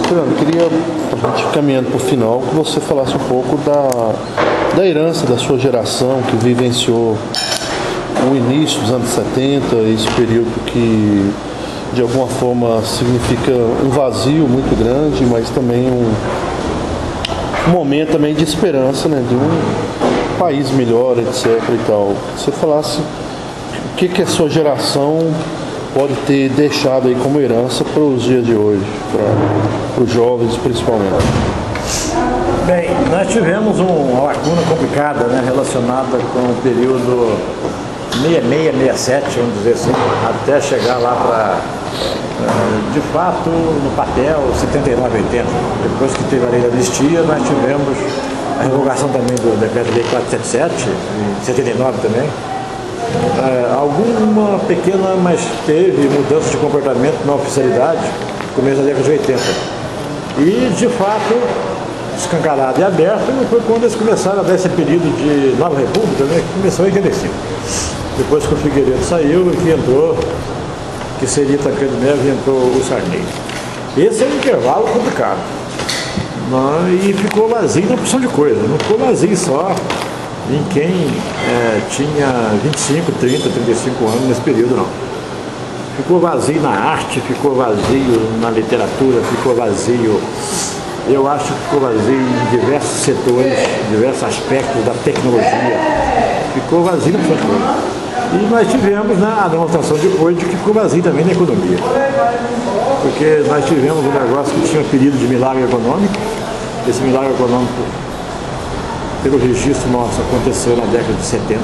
Fernando, queria, para a gente caminhando para o final, que você falasse um pouco da herança da sua geração que vivenciou o início dos anos 70, esse período que de alguma forma significa um vazio muito grande, mas também um momento também de esperança, né, de um país melhor, etc. e tal. Você falasse o que a sua geração pode ter deixado aí como herança para os dias de hoje, para os jovens principalmente. Bem, nós tivemos uma lacuna complicada, né, relacionada com o período 66, 67, vamos dizer assim, até chegar lá para, de fato, no papel, 79, 80. Depois que teve a lei da anistia, nós tivemos a revogação também do decreto-lei 477, em 79 também. Alguma pequena, mas teve mudança de comportamento na oficialidade no começo da década de 80. E, de fato, escancarado e aberto, foi quando eles começaram a dar esse período de Nova República, né, que começou em 85. Depois que o Figueiredo saiu e que entrou, que seria Tancredo Neves, e entrou o Sarney. Esse é um intervalo complicado. E ficou vazio na opção de coisa, não ficou vazio só em quem tinha 25, 30, 35 anos nesse período, não. Ficou vazio na arte, ficou vazio na literatura, ficou vazio, eu acho que ficou vazio em diversos setores, diversos aspectos da tecnologia. Ficou vazio na opção de coisa. E nós tivemos, né, a demonstração depois de que ficou vazio também na economia. Porque nós tivemos um negócio que tinha um apelido de milagre econômico. Esse milagre econômico, pelo registro nosso, aconteceu na década de 70.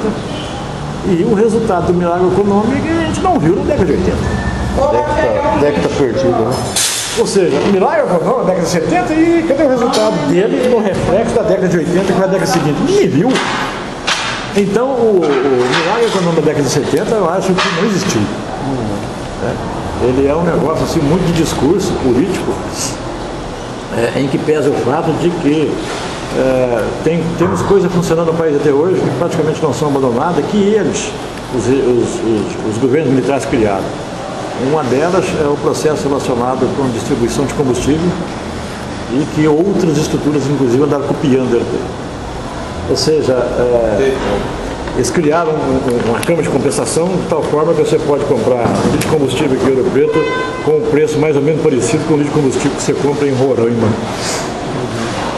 E o resultado do milagre econômico a gente não viu na década de 80. Década perdida, né? Ou seja, o milagre econômico na década de 70 e cadê o resultado dele no reflexo da década de 80 que foi a década seguinte? Ninguém viu. Então, o milagre econômico da década de 70 eu acho que não existiu. Ele é um negócio assim, muito de discurso político, em que pesa o fato de que temos coisas funcionando no país até hoje que praticamente não são abandonadas, que eles, os governos militares criaram. Uma delas é o processo relacionado com distribuição de combustível e que outras estruturas, inclusive, andaram copiando ele. Ou seja, eles criaram uma cama de compensação de tal forma que você pode comprar um litro de combustível aqui em Ouro Preto com um preço mais ou menos parecido com o litro de combustível que você compra em Roraima.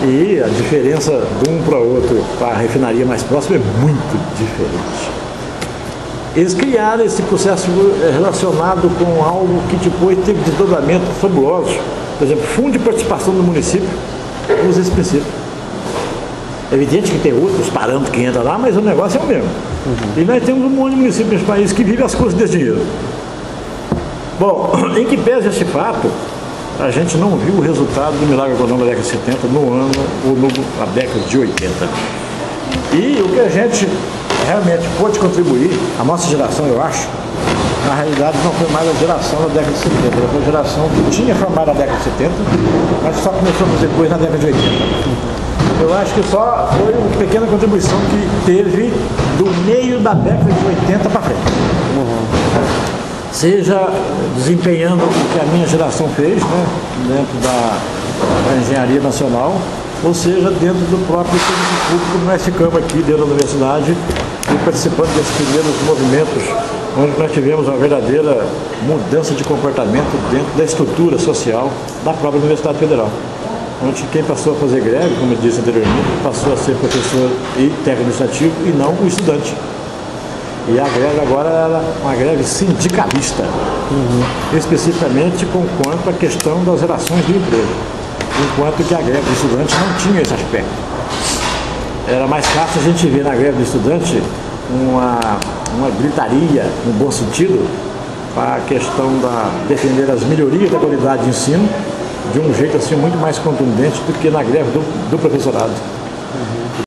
E a diferença de um para outro, para a refinaria mais próxima, é muito diferente. Eles criaram esse processo relacionado com algo que depois teve desdobramentos fabulosos. Por exemplo, fundo de participação do município usa esse princípio. É evidente que tem outros parâmetros que entram lá, mas o negócio é o mesmo. E nós temos um monte de municípios nesse país que vivem às custas desse dinheiro. Bom, em que pese esse fato, a gente não viu o resultado do milagre econômico da década de 70 no ano ou na década de 80. E o que a gente realmente pôde contribuir, a nossa geração, eu acho, na realidade não foi mais a geração da década de 70, foi a geração que tinha formado a década de 70, mas só começou a fazer coisa na década de 80. Eu acho que só foi uma pequena contribuição que teve do meio da década de 80 para frente. Seja desempenhando o que a minha geração fez, né, dentro da engenharia nacional, ou seja, dentro do próprio serviço público, nós ficamos aqui dentro da universidade e participando desses primeiros movimentos, onde nós tivemos uma verdadeira mudança de comportamento dentro da estrutura social da própria Universidade Federal. Onde quem passou a fazer greve, como eu disse anteriormente, passou a ser professor e técnico administrativo e não o estudante. E a greve agora era uma greve sindicalista, especificamente quanto à questão das relações do emprego, enquanto que a greve do estudante não tinha esse aspecto. Era mais fácil a gente ver na greve do estudante uma gritaria, no bom sentido, para a questão de defender as melhorias da qualidade de ensino, de um jeito assim muito mais contundente do que na greve do professorado.